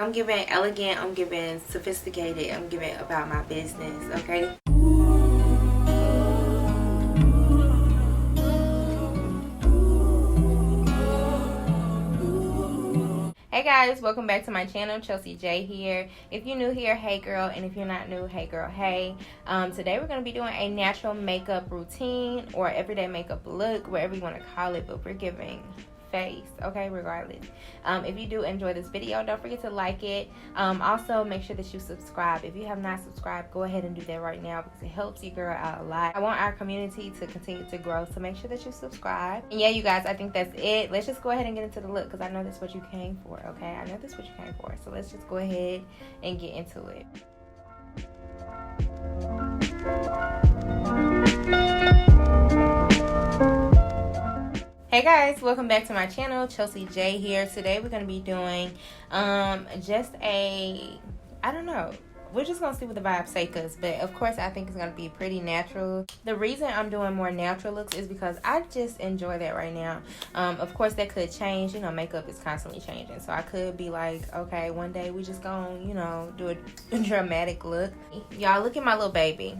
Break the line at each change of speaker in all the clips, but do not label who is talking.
I'm giving elegant, I'm giving sophisticated, I'm giving about my business, okay? Hey guys, welcome back to my channel. Chelsie Jayy here. If you're new here, hey girl, and if you're not new, hey girl, hey. Today we're going to be doing a natural makeup routine or everyday makeup look, whatever you want to call it, but we're giving face, okay, regardless. If you do enjoy this video, don't forget to like it. Also make sure that you subscribe. If you have not subscribed, go ahead and do that right now because it helps you girl out a lot. I want our community to continue to grow, so make sure that you subscribe. And yeah, you guys, I think that's it. Let's just go ahead and get into the look because I know that's what you came for, okay? I know that's what you came for, so let's just go ahead and get into it. Hey guys, welcome back to my channel. Chelsie Jayy here. Today we're going to be doing just a, I don't know, we're just going to see what the vibes take us, but of course I think it's going to be pretty natural. The reason I'm doing more natural looks is because I just enjoy that right now. Of course that could change, you know, makeup is constantly changing, so I could be like, okay, one day we just gonna, you know, do a dramatic look. Y'all, look at my little baby.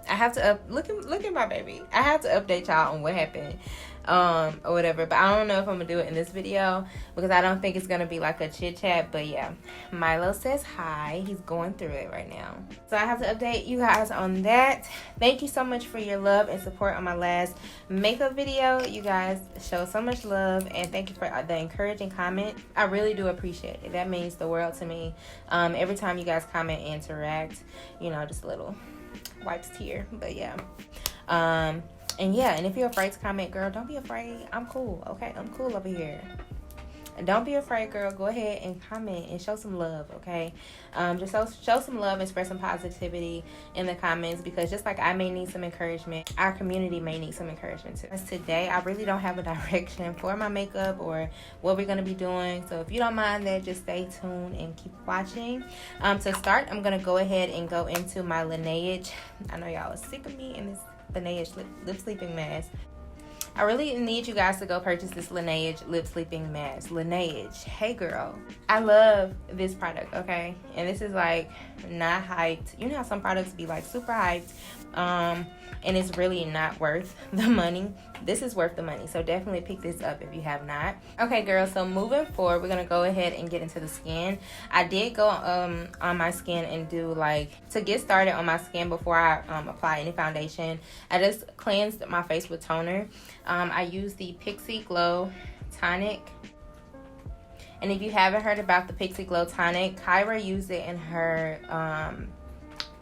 I have to look at my baby. I have to update y'all on what happened or whatever, but I don't know if I'm gonna do it in this video because I don't think it's gonna be like a chit chat. But yeah, Milo says hi. He's going through it right now, so I have to update you guys on that. Thank you so much for your love and support on my last makeup video. You guys show so much love, and thank you for the encouraging comment. I really do appreciate it. That means the world to me. Every time you guys comment and interact, you know, just a little wipes tear. But yeah, and yeah, and if you're afraid to comment, girl, don't be afraid. I'm cool, okay? I'm cool over here. And don't be afraid, girl. Go ahead and comment and show some love, okay? Just show some love and spread some positivity in the comments, because just like I may need some encouragement, our community may need some encouragement too. As today, I really don't have a direction for my makeup or what we're going to be doing. So if you don't mind that, just stay tuned and keep watching. To start, I'm going to go ahead and go into my Laneige. I know y'all are sick of me in this Laneige lip sleeping mask. I really need you guys to go purchase this Laneige lip sleeping mask. Laneige, hey girl, I love this product, okay? And this is like not hyped. You know how some products be like super hyped, and it's really not worth the money. This is worth the money, so definitely pick this up if you have not. Okay girl, so moving forward, we're gonna go ahead and get into the skin. I did go on my skin and do like, to get started on my skin before I apply any foundation, I just cleansed my face with toner. I use the Pixie Glow Tonic. And if you haven't heard about the Pixie Glow Tonic, Kyra used it in her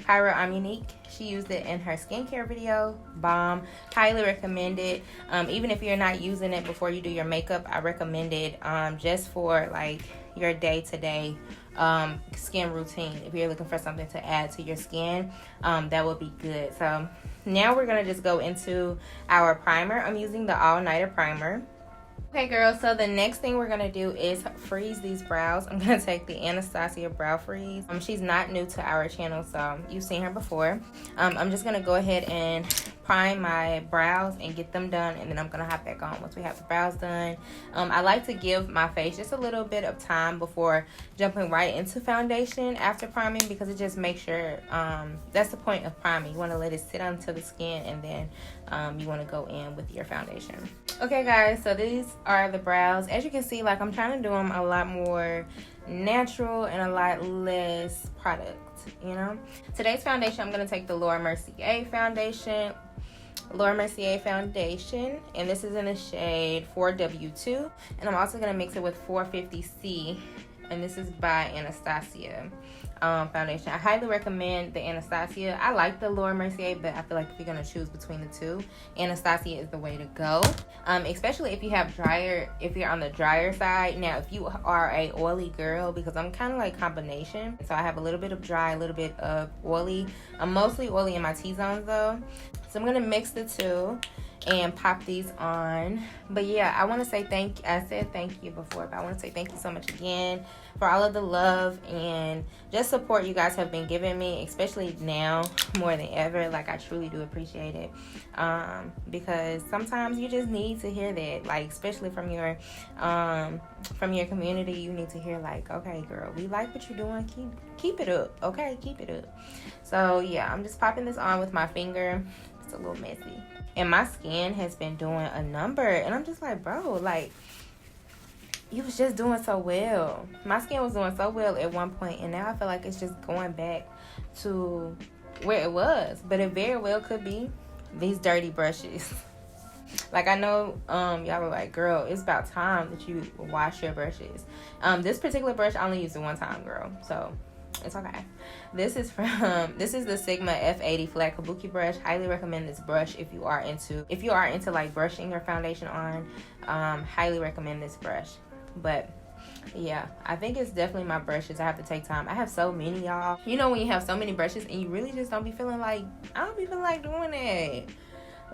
Kyra, I'm Unique. She used it in her skincare video. Bomb. Highly recommend it. Even if you're not using it before you do your makeup, I recommend it just for like your day-to-day skin routine. If you're looking for something to add to your skin, that would be good. So now we're going to just go into our primer. I'm using the All Nighter Primer. Okay girl, so the next thing we're gonna do is freeze these brows. I'm gonna take the Anastasia brow freeze. She's not new to our channel, so you've seen her before. I'm just gonna go ahead and prime my brows and get them done, and then I'm gonna hop back on once we have the brows done. I like to give my face just a little bit of time before jumping right into foundation after priming, because it just makes sure, that's the point of priming. You want to let it sit onto the skin, and then you want to go in with your foundation. Okay guys, so these are the brows. As you can see, like, I'm trying to do them a lot more natural and a lot less product, you know. Today's foundation, I'm going to take the Laura Mercier foundation, and this is in the shade 4W2, and I'm also going to mix it with 450C, and this is by Anastasia foundation. I highly recommend the Anastasia. I like the Laura Mercier, but I feel like if you're going to choose between the two, Anastasia is the way to go, especially if you have if you're on the drier side. Now if you are a oily girl, because I'm kind of like combination, so I have a little bit of dry, a little bit of oily. I'm mostly oily in my T-zones though, so I'm going to mix the two, and pop these on. But yeah, I want to say I said thank you before, but I want to say thank you so much again for all of the love and just support you guys have been giving me, especially now more than ever. Like, I truly do appreciate it, because sometimes you just need to hear that, like, especially from your community. You need to hear, like, okay girl, we like what you're doing, keep it up, okay, keep it up. So yeah, I'm just popping this on with my finger. It's a little messy, and my skin has been doing a number, and I'm just like, bro, like, you was just doing so well. My skin was doing so well at one point, and now I feel like it's just going back to where it was. But it very well could be these dirty brushes. Like, I know y'all were like, girl, it's about time that you wash your brushes. This particular brush I only used it one time, girl, so it's okay. This is the Sigma F80 flat Kabuki brush. Highly recommend this brush if you are into like brushing your foundation on. Highly recommend this brush. But yeah, I think it's definitely my brushes. I have to take time. I have so many, y'all. You know when you have so many brushes and you really just don't be feeling like, I don't be feeling like doing that.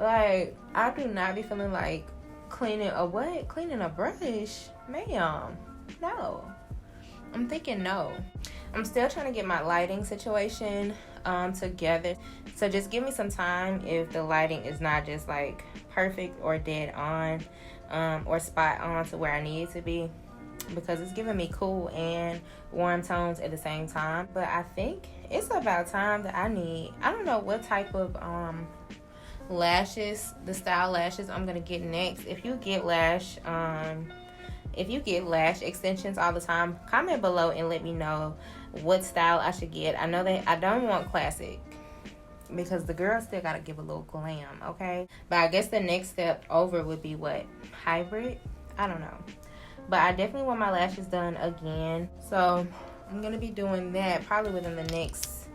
Like, I do not be feeling like cleaning a brush, ma'am. No. I'm thinking no. I'm still trying to get my lighting situation together. So just give me some time if the lighting is not just like perfect or dead on, or spot on to where I need it to be, because it's giving me cool and warm tones at the same time. But I think it's about time that I don't know what type of lashes, the style lashes I'm gonna get next. If you get lash extensions all the time, comment below and let me know what style I should get. I know that I don't want classic, because the girl still gotta give a little glam, okay? But I guess the next step over would be what? Hybrid? I don't know. But I definitely want my lashes done again. So I'm gonna be doing that probably within the next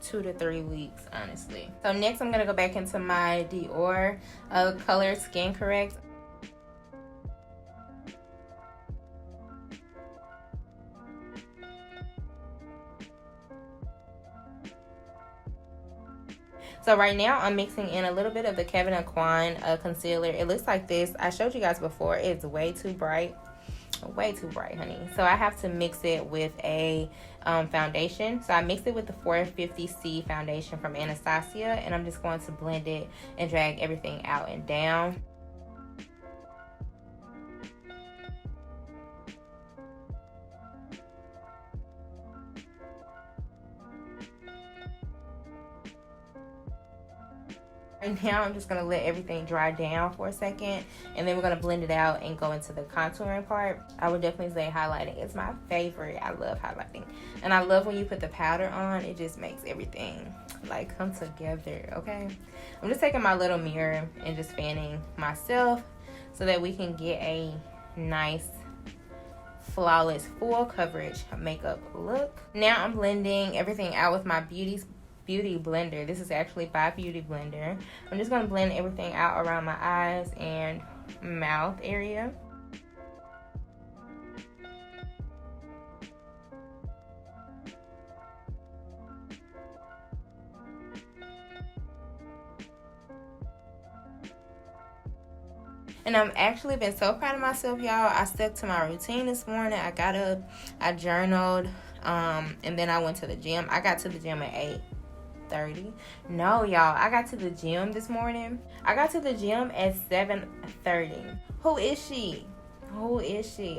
2 to 3 weeks, honestly. So next I'm gonna go back into my Dior Color Skin Correct. So right now I'm mixing in a little bit of the Kevyn Aucoin concealer. It looks like this. I showed you guys before. It's way too bright, honey. So I have to mix it with a foundation. So I mixed it with the 450C foundation from Anastasia, and I'm just going to blend it and drag everything out and down. Right now I'm just going to let everything dry down for a second, and then we're going to blend it out and go into the contouring part. I would definitely say highlighting is my favorite. I love highlighting, and I love when you put the powder on. It just makes everything like come together, okay? I'm just taking my little mirror and just fanning myself so that we can get a nice flawless full coverage makeup look. Now I'm blending everything out with my beauty blender. This is actually by Beauty Blender. I'm just going to blend everything out around my eyes and mouth area. And I'm actually been so proud of myself, y'all. I stuck to my routine this morning. I got up, I journaled, and then I went to the gym. I got to the gym at 8:30. No, y'all, I got to the gym this morning. I got to the gym at 7:30. Who is she?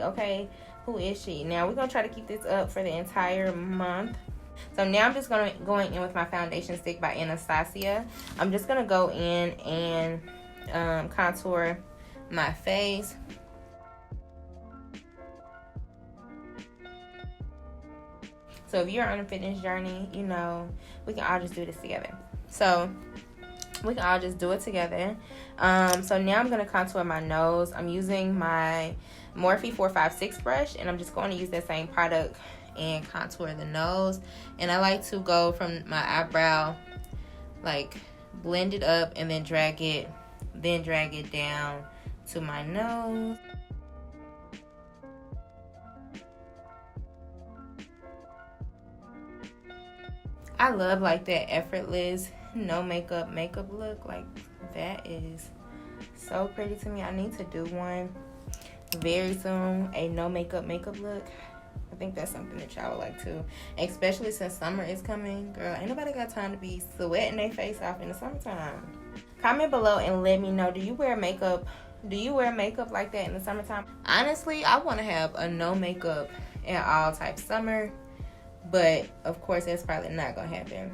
Okay, who is she? Now we're gonna try to keep this up for the entire month. So now I'm just going in with my foundation stick by Anastasia. I'm just gonna go in and contour my face. So if you're on a fitness journey, you know, we can all just do this together. So we can all just do it together. So now I'm going to contour my nose. I'm using my Morphe 456 brush, and I'm just going to use that same product and contour the nose. And I like to go from my eyebrow, like blend it up and then drag it down to my nose. I love like that effortless no makeup look. Like, that is so pretty to me. I need to do one very soon, a no makeup look. I think that's something that y'all would like to, especially since summer is coming. Girl, ain't nobody got time to be sweating their face off in the summertime. Comment below and let me know, do you wear makeup like that in the summertime? Honestly, I want to have a no makeup at all type summer, but of course that's probably not gonna happen.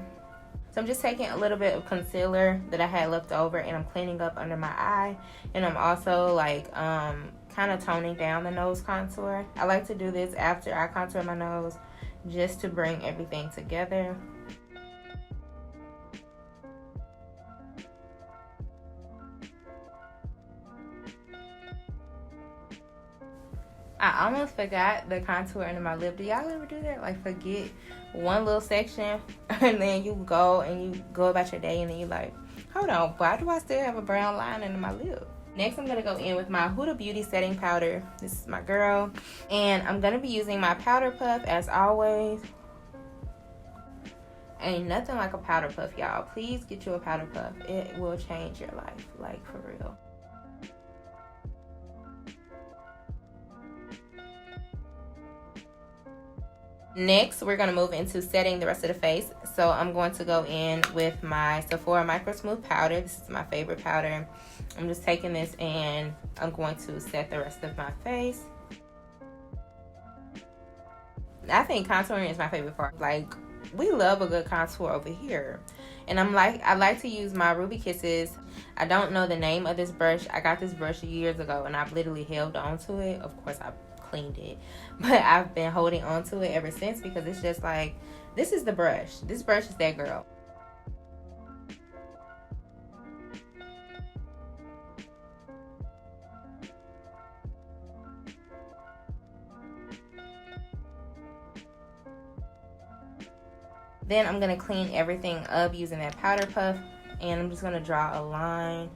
So I'm just taking a little bit of concealer that I had left over, and I'm cleaning up under my eye, and I'm also like kind of toning down the nose contour. I like to do this after I contour my nose just to bring everything together. I almost forgot the contour under my lip. Do y'all ever do that? Like forget one little section and then you go about your day and then you like, hold on, why do I still have a brown line under my lip? Next, I'm going to go in with my Huda Beauty setting powder. This is my girl. And I'm going to be using my powder puff as always. Ain't nothing like a powder puff, y'all. Please get you a powder puff. It will change your life, like for real. Next, we're going to move into setting the rest of the face. So I'm going to go in with my Sephora Micro Smooth powder. This is my favorite powder. I'm just taking this and I'm going to set the rest of my face. I think contouring is my favorite part. Like, we love a good contour over here. And I like to use my Ruby Kisses. I don't know the name of this brush. I got this brush years ago and I've literally held on to it. Of course, I cleaned it, but I've been holding on to it ever since because it's just like, this is the brush. This brush is that girl. Then I'm going to clean everything up using that powder puff, and I'm just going to draw a line.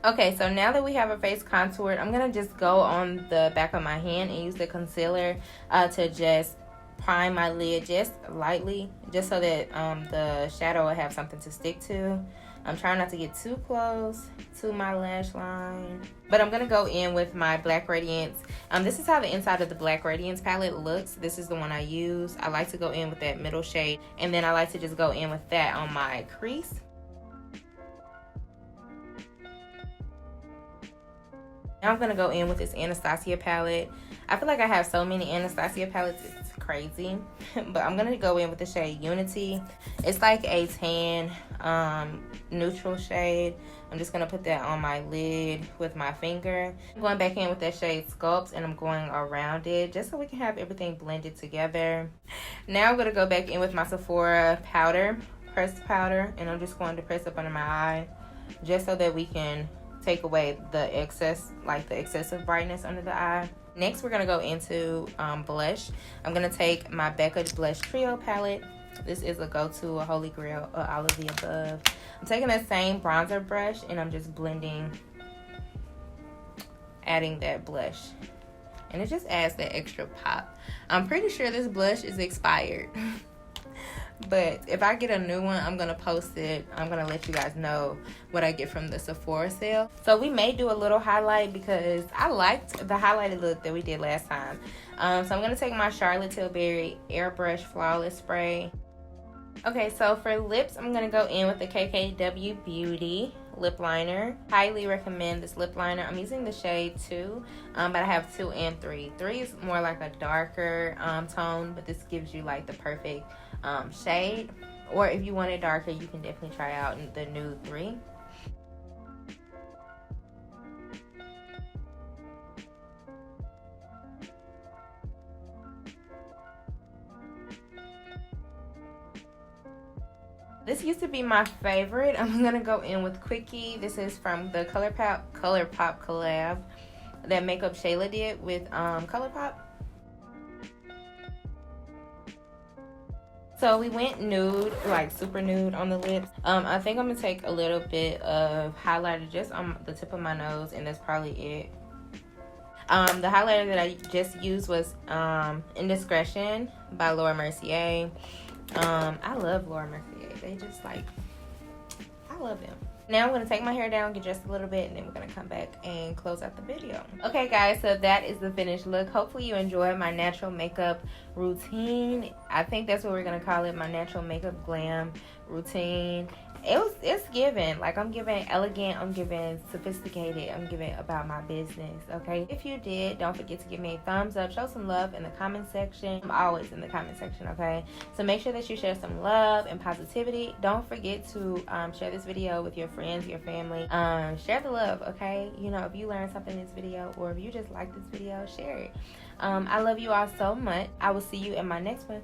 Okay, so now that we have our face contoured, I'm going to just go on the back of my hand and use the concealer to just prime my lid just lightly, just so that the shadow will have something to stick to. I'm trying not to get too close to my lash line. But I'm going to go in with my Black Radiance. This is how the inside of the Black Radiance palette looks. This is the one I use. I like to go in with that middle shade. And then I like to just go in with that on my crease. Now I'm going to go in with this Anastasia palette. I feel like I have so many Anastasia palettes, it's crazy. But I'm going to go in with the shade Unity. It's like a tan neutral shade. I'm just going to put that on my lid with my finger. I'm going back in with that shade Sculpt, and I'm going around it just so we can have everything blended together. Now I'm going to go back in with my Sephora powder, pressed powder, and I'm just going to press up under my eye just so that we can take away the excess, like the excessive brightness under the eye. Next, we're going to go into blush. I'm going to take my Becca Blush Trio palette. This is a go-to, a holy grail, all of the above. I'm taking that same bronzer brush and I'm just blending, adding that blush. And it just adds that extra pop. I'm pretty sure this blush is expired. But if I get a new one, I'm going to post it. I'm going to let you guys know what I get from the Sephora sale. So we may do a little highlight because I liked the highlighted look that we did last time. So I'm going to take my Charlotte Tilbury Airbrush Flawless Spray. Okay, so for lips, I'm going to go in with the KKW Beauty lip liner. Highly recommend this lip liner. I'm using the shade 2, but I have 2 and 3. 3 is more like a darker tone, but this gives you like the perfect shade. Or if you want it darker, you can definitely try out the nude 3. This used to be my favorite. I'm gonna go in with Quickie. This is from the Colourpop collab that Makeup Shayla did with Colourpop. So we went nude, like super nude on the lips. I think I'm gonna take a little bit of highlighter just on the tip of my nose, and that's probably it. The highlighter that I just used was Indiscretion by Laura Mercier. I love Laura Mercier. They just like, I love them. Now I'm going to take my hair down, get dressed a little bit, and then we're going to come back and close out the video. Okay, guys, so that is the finished look. Hopefully you enjoyed my natural makeup routine. I think that's what we're going to call it, my natural makeup glam routine. It's giving, like, I'm giving elegant, I'm giving sophisticated, I'm giving about my business, okay? If you did, don't forget to give me a thumbs up, show some love in the comment section. I'm always in the comment section, okay? So make sure that you share some love and positivity. Don't forget to share this video with your friends, your family. Share the love, okay? You know, if you learned something in this video, or if you just like this video, share it. I love you all so much. I will see you in my next one.